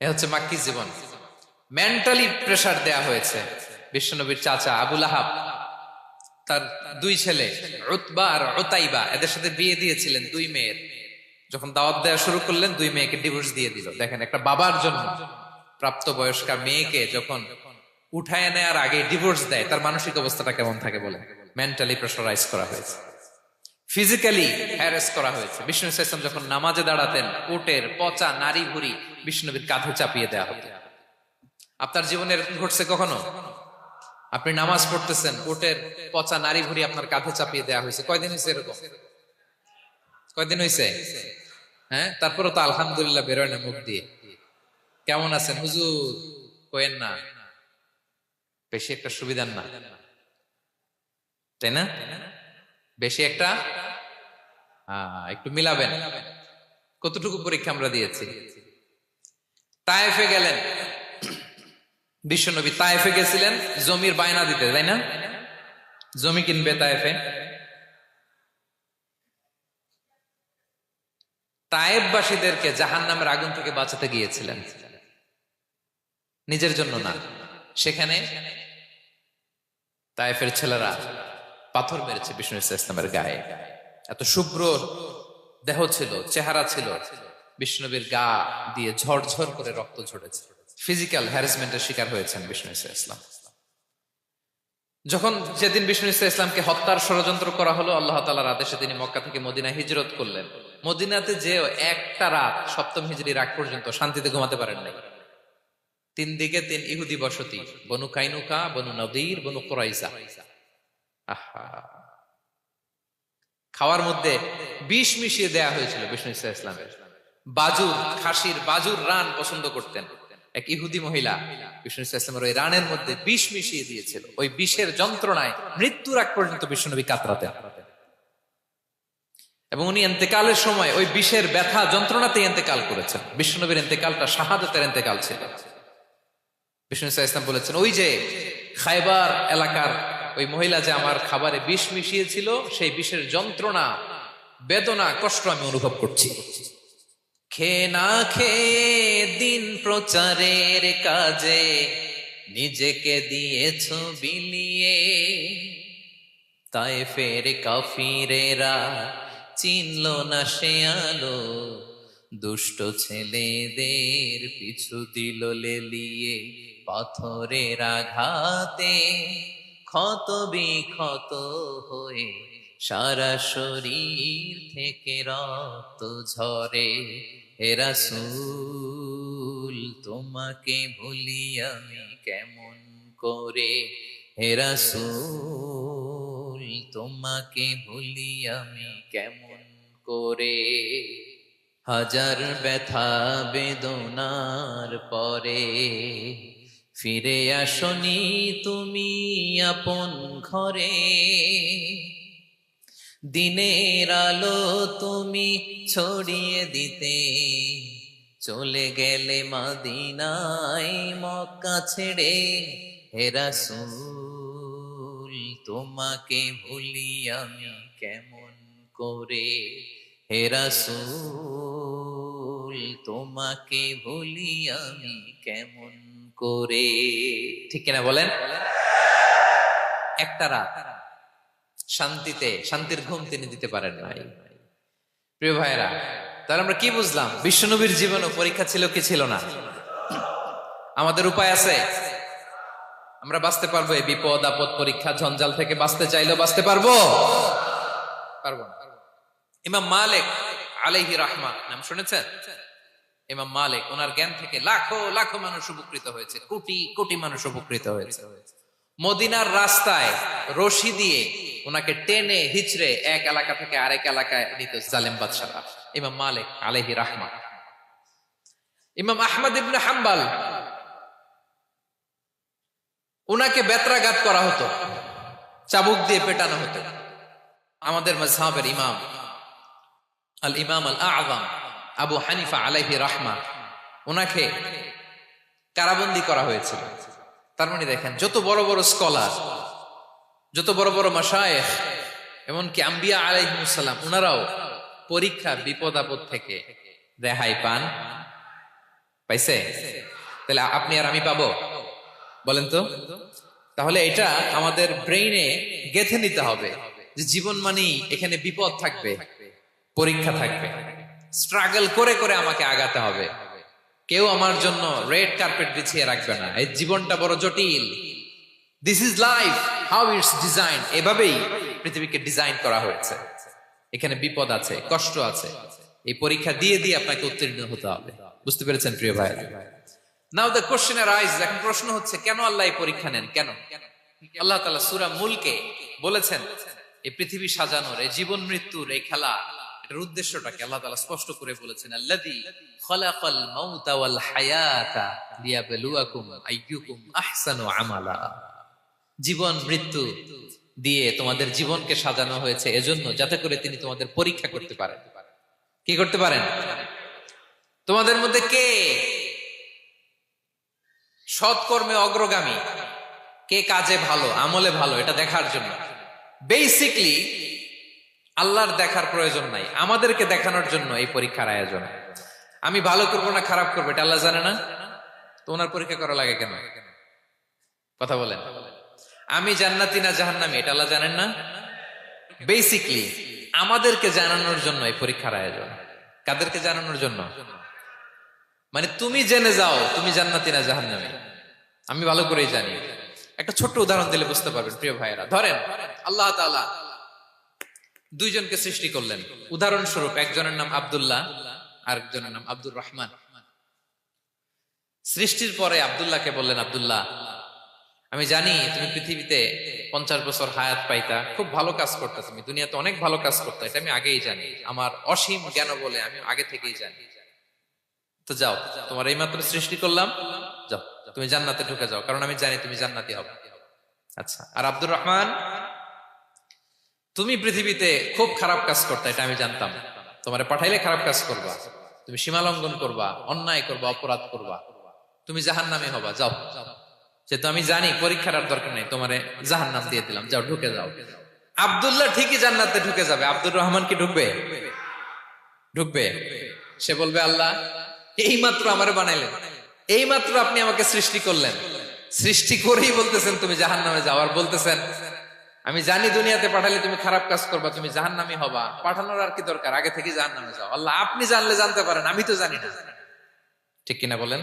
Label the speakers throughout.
Speaker 1: এ হচ্ছে মাক্কি জীবন। Mentally pressure দেয়া হয়েছে। বিশ্বনবীর চাচা আবুল আহাব তার দুই ছেলে উতবা আর উতাইবা, এদের সাথে বিয়ে দিয়েছিলেন দুই মেয়ের। যখন দাওয়াত দেওয়া শুরু করলেন, দুই মেয়েকে ডিভোর্স দিয়ে দিল। দেখেন, একটা বাবার জন্য প্রাপ্তবয়স্কা মেয়েকে যখন উঠায় নেয়ার আগে ডিভোর্স দেয়, তার মানসিক অবস্থাটা কেমন থাকে বলে। মেন্টালি প্রেসারাইজ করা হয়েছে, ফিজিক্যালি হ্যারাস করা হয়েছে। বিষ্ণু ইসলাম যখন নামাজে দাঁড়াতেন, উটের পচা নারী ভুড়ি বিষ্ণুবীর কাঁধে চাপিয়ে দেওয়া হতো। আপনার জীবনে এরকম ঘটছে কখনো? আপনি নামাজ পড়তেছেন, উটের পচা নারী ভুড়ি আপনার কাঁধে চাপিয়ে দেওয়া হয়েছে। কয়দিন হয়েছে এরকম? কয়দিন হয়েছে? হ্যাঁ, তারপরে তো আলহামদুলিল্লাহ বেরোয় না মুখ দিয়ে। কেমন আছেন হুজুর? কোয়েন না, বেশি একটা সুবিধার না, তাই না? বেশি একটা একটু মিলাবেন। কতটুকু পরীক্ষা আমরা দিয়েছি। তায়েফে গেলেন বিশ্বনবী, তায়েফে গেছিলেন জমির বায়না দিতে, তাই না? জমি কিনবে তায়েফে। তায়েফবাসীদেরকে জাহান্নামের আগুন থেকে বাঁচাতে গিয়েছিলেন, নিজের জন্য না। সেখানে তায়েফের ছেলেরা পাথর মেরেছে বিষ্ণু ইসলামের গায়ে। এত শুভ্র দেহ ছিল, চেহারা ছিল, বিষ্ণুবীর গা দিয়ে ঝরঝর করে রক্ত ঝরেছে। ফিজিক্যাল হ্যারাসমেন্টের শিকার হয়েছেন বিষ্ণু ইসলাম। যখন যেদিন বিষ্ণু ইসলামকে হত্যার ষড়যন্ত্র করা হলো, আল্লাহ তাআলার আদেশে তিনি মক্কা থেকে মদিনায় হিজরত করলেন। মদিনাতে যে একটা রাত, সপ্তম হিজরির আগ পর্যন্ত শান্তিতে ঘুমাতে পারেন নাই। তিন দিকে তিন ইহুদি বসতি, বনু কাইনুকা, বনু নদীর, বনু কুরাইজা। আহা, খাওয়ার মধ্যে বিষ মিশিয়ে দেয়া হয়েছিল বিষ্ণু ইসলামের। বাজুর, খাসির বাজুর রান পছন্দ করতেন। এক ইহুদি মহিলা বিষ্ণু ইসলামের ওই রানের মধ্যে বিষ মিশিয়ে দিয়েছিল। ওই বিষের যন্ত্রণায় মৃত্যুর আগ পর্যন্ত বিষ্ণুনবী কাতরাতেন, এবং উনি ইন্তেকালের সময় ওই বিষের ব্যথা যন্ত্রণাতে ইন্তেকাল করেছেন। বিষ্ণুনবীর ইন্তেকালটা শাহাদাতের ইন্তেকাল ছিল। বিষ্ণু ইসলাম বলেছেন, ওই যে খায়বার এলাকার ওই মহিলা যে আমার খাবারে বিষ মিশিয়েছিল, সেই বিষের যন্ত্রণা, বেদনা, কষ্ট আমি অনুভব করছি। খেয়ে না খেয়ে দিন প্রচারের কাজে নিজেকে দিয়েছ বিলিয়ে। তায়েফের কাফিরেরা চিনল না সে আলো, দুষ্ট ছেলেদের পিছু দিল লেলিয়ে। পাথরের আঘাতে ক্ষত বিক্ষত হয়ে সারা শরীর থেকে রক্ত ঝরে। হে রাসূল, তোমাকে ভুলি আমি কেমন করে। হে রাসূল, তোমাকে ভুলি আমি কেমন করে। হাজার ব্যথা বেদনার পরে ফিরে আসনি তুমি আপন ঘরে। দিনের আলো তুমি ছড়িয়ে দিতে চলে গেলে মদিনায় মক্কা ছেড়ে। হে রাসূল, তোমাকে ভুলি আমি কেমন করে। হে রাসূল, তোমাকে ভুলি আমি কেমন করে। ঠিক কিনা বলেন? একটা রাত শান্তিতে, শান্তির ঘুম তিনি দিতে পারেন নাই। প্রিয় ভাইরা, তাহলে আমরা কি বুঝলাম? বিশ্বনবীর জীবনে পরীক্ষা ছিল কি ছিল না? আমাদের উপায় আছে? আমরা বাঁচতে পারবো এই বিপদ আপদ পরীক্ষা ঝঞ্ঝাল থেকে? বাঁচতে চাইলেও বাঁচতে পারবো? পারবো না। ইমাম মালিক আলাইহি রাহমা নাম শুনেছেন? ইমাম মালিক, ওনার জ্ঞান থেকে লাখো লাখো মানুষ উপকৃত হয়েছে, কোটি কোটি মানুষ উপকৃত হয়েছে। মদিনার রাস্তায় রশি দিয়ে ওনাকে টেনে হিচড়ে এক এলাকা থেকে আরেক এলাকায় নিত জালেম বাদশারা। ইমাম মালিক আলাইহি রাহমা। ইমাম আহমদ ইবনে হাম্বল, ওনাকে বেত্রাঘাত করা হতো, চাবুক দিয়ে পেটানো হতো। আমাদের মাযহাবের ইমাম আল ইমাম আল আযম আবু হানিফা আলাইহি রাহমা, ওনাকে কারাবন্দী করা হয়েছিল। তার মানে দেখেন, যত বড় বড় স্কলার, যত বড় বড় মাশায়েখ, এমনকি আম্বিয়া আলাইহিমুস সালাম, ওনারাও পরীক্ষা বিপদ আপদ থেকে রেহাই পান পাইছে? তাহলে আপনি আর আমি পাবো? বলেন তো। তাহলে এটা আমাদের ব্রেইনে গেঁথে নিতে হবে যে জীবন মানেই এখানে বিপদ থাকবে, পরীক্ষা থাকবে, স্ট্রাগল করে করে আমাকে আগাতে হবে। কেউ আমার জন্য রেড কার্পেট বিছিয়ে রাখবে না। এই জীবনটা বড় জটিল। This is life, how it's design. এভাবেই পৃথিবীকে ডিজাইন করা হয়েছে। এখানে বিপদ আছে, কষ্ট আছে। এই পরীক্ষা দিয়ে দিয়ে আপনাকে উত্তীর্ণ হতে হবে। বুঝতে পেরেছেন প্রিয় ভাই? নাও দ্য কোশ্চেন আরাইজেস, এখন প্রশ্ন হচ্ছে কেন আল্লাহ এই পরীক্ষা নেন? কেন আল্লাহ তাআলা সূরা মুলকে বলেছেন এই পৃথিবী সাজানোর, এই জীবন মৃত্যুর এই খেলা, এটার উদ্দেশ্যটাকে আল্লাহ তাআলা স্পষ্ট করে বলেছেন, আল্লাযী খালাকাল মাউতা ওয়াল হায়াতা লিয়াবলুয়াকুম আইয়ুকুম আহসানু আমালা। জীবন মৃত্যু দিয়ে তোমাদের জীবনকে সাজানো হয়েছে এজন্য, যাতে করে তিনি তোমাদের পরীক্ষা করতে পারেন। কি করতে পারেন? তোমাদের মধ্যে কে সৎকর্মে অগ্রগামী, কে কাজে ভালো, আমলে ভালো, এটা দেখার জন্য। বেসিকলি আল্লাহর দেখার প্রয়োজন নাই, আমাদেরকে দেখানোর জন্য এই পরীক্ষার আয়োজন। আমি ভালো করবো না খারাপ করবো এটা আল্লাহ জানে না? তো ওনার পরীক্ষা করা লাগে কেন? কথা বলেন। আমি জান্নাতি না জাহান্নামী এটা আল্লাহ জানেন না? বেসিকলি আমাদেরকে জানানোর জন্য এই পরীক্ষার আয়োজন। কাদেরকে জানানোর জন্য? মানে তুমি জেনে যাও তুমি জান্নাতি না জাহান্নামী। আমি ভালো করেই জানি। একটা ছোট্ট উদাহরণ দিলে বুঝতে পারবেন প্রিয় ভাইয়েরা। ধরেন আল্লাহ তাআলা দুইজনকে সৃষ্টি করলেন। উদাহরণস্বরূপ একজনের নাম আব্দুল্লাহ, আরেকজনের নাম আব্দুর রহমান। সৃষ্টির পরে আব্দুল্লাহকে বললেন, আব্দুল্লাহ আমি জানি তুমি পৃথিবীতে 50 বছর হায়াত পাইতা, খুব ভালো কাজ করতা, তুমি দুনিয়াতে অনেক ভালো কাজ করতা, এটা আমি আগেই জানি, আমার অসীম জ্ঞান বলে আমি আগে থেকেই জানি। তো যাও, তোমার এইমাত্র সৃষ্টি করলাম, যাও তুমি জান্নাতে ঢুকে যাও, কারণ আমি জানি তুমি জান্নাতি হবে। আচ্ছা, আর আব্দুর রহমান তুমি পৃথিবীতে খুব খারাপ কাজ করতা, এটা আমি জানতাম, তোমারে পাঠাইলে খারাপ কাজ করবা, তুমি সীমা লঙ্ঘন করবা, অন্যায় করবা, অপরাধ করবা, তুমি জাহান্নামী হবা, যাও। যেহেতু আমি জানি পরীক্ষার আর দরকার নেই, তোমারে জাহান্নাম দিয়ে দিলাম, যাও ঢুকে যাও। আব্দুল্লাহ ঠিকই জান্নাতে ঢুকে যাবে, আব্দুর রহমান কি ঢুকবে? ঢুকবে। সে বলবে, আল্লাহ এইমাত্র আমারে বানাইলেন, এইমাত্র আপনি আমাকে সৃষ্টি করলেন, সৃষ্টি করেই বলতেছেন তুমি জাহান্নামে যাও, আর বলতেছেন আমি জানি দুনিয়াতে পাঠালে তুমি খারাপ কাজ করবা, তুমি জাহান্নামী হবা, পাঠানোর আর কি দরকার, আগে থেকে জাহান্নামে যাও। আল্লাহ আপনি জানলে জানতে পারেন, আমি তো জানি না। ঠিক কিনা বলেন?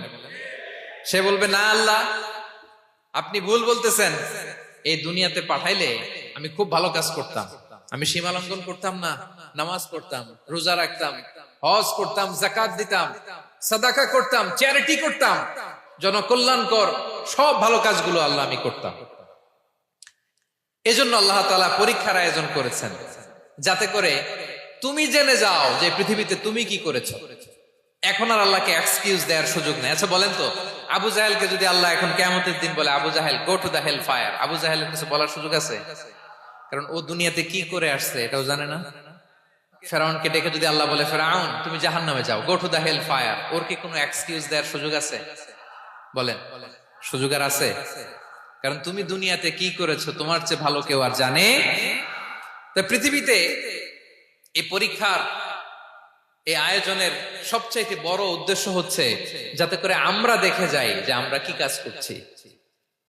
Speaker 1: সে বলবে, না আল্লাহ আপনি ভুল বলতেছেন, এই দুনিয়াতে পাঠাইলে আমি খুব ভালো কাজ করতাম, আমি সীমা লঙ্ঘন করতাম না, নামাজ পড়তাম, রোজা রাখতাম, হজ করতাম, যাকাত দিতাম, সাদাকা করতাম, চ্যারিটি করতাম, জনকল্যাণকর সব ভালো কাজগুলো আল্লাহ আমি করতাম। এজন্য আল্লাহ তাআলা পরীক্ষার আয়োজন করেছেন, যাতে করে তুমি জেনে যাও যে পৃথিবীতে তুমি কি করেছো। এখন আর আল্লাহকে এক্সকিউজ দেওয়ার সুযোগ নেই। আচ্ছা বলেন তো, আবু জাহেলকে যদি আল্লাহ এখন কিয়ামতের দিন বলে, Abu Jahl go to the hell fire, Abu জাহেলের কিছু বলার সুযোগ আছে? কারণ ও দুনিয়াতে কি করে আসছে এটাও জানে না। ফেরাউনকে ডেকে যদি আল্লাহ বলে, ফেরাউন তুমি জাহান্নামে যাও, go to the hell fire, ওর কি কোনো এক্সকিউজ দেওয়ার সুযোগ আছে? বলেন, সুযোগ আর আছে? কারণ তুমি দুনিয়াতে কি করেছো তোমার চেয়ে ভালো কেউ আর জানে? তা পৃথিবীতে এই পরীক্ষার এই আয়োজনের সবচাইতে বড় উদ্দেশ্য হচ্ছে যাতে করে আমরা দেখে যাই যে আমরা কি কাজ করছি।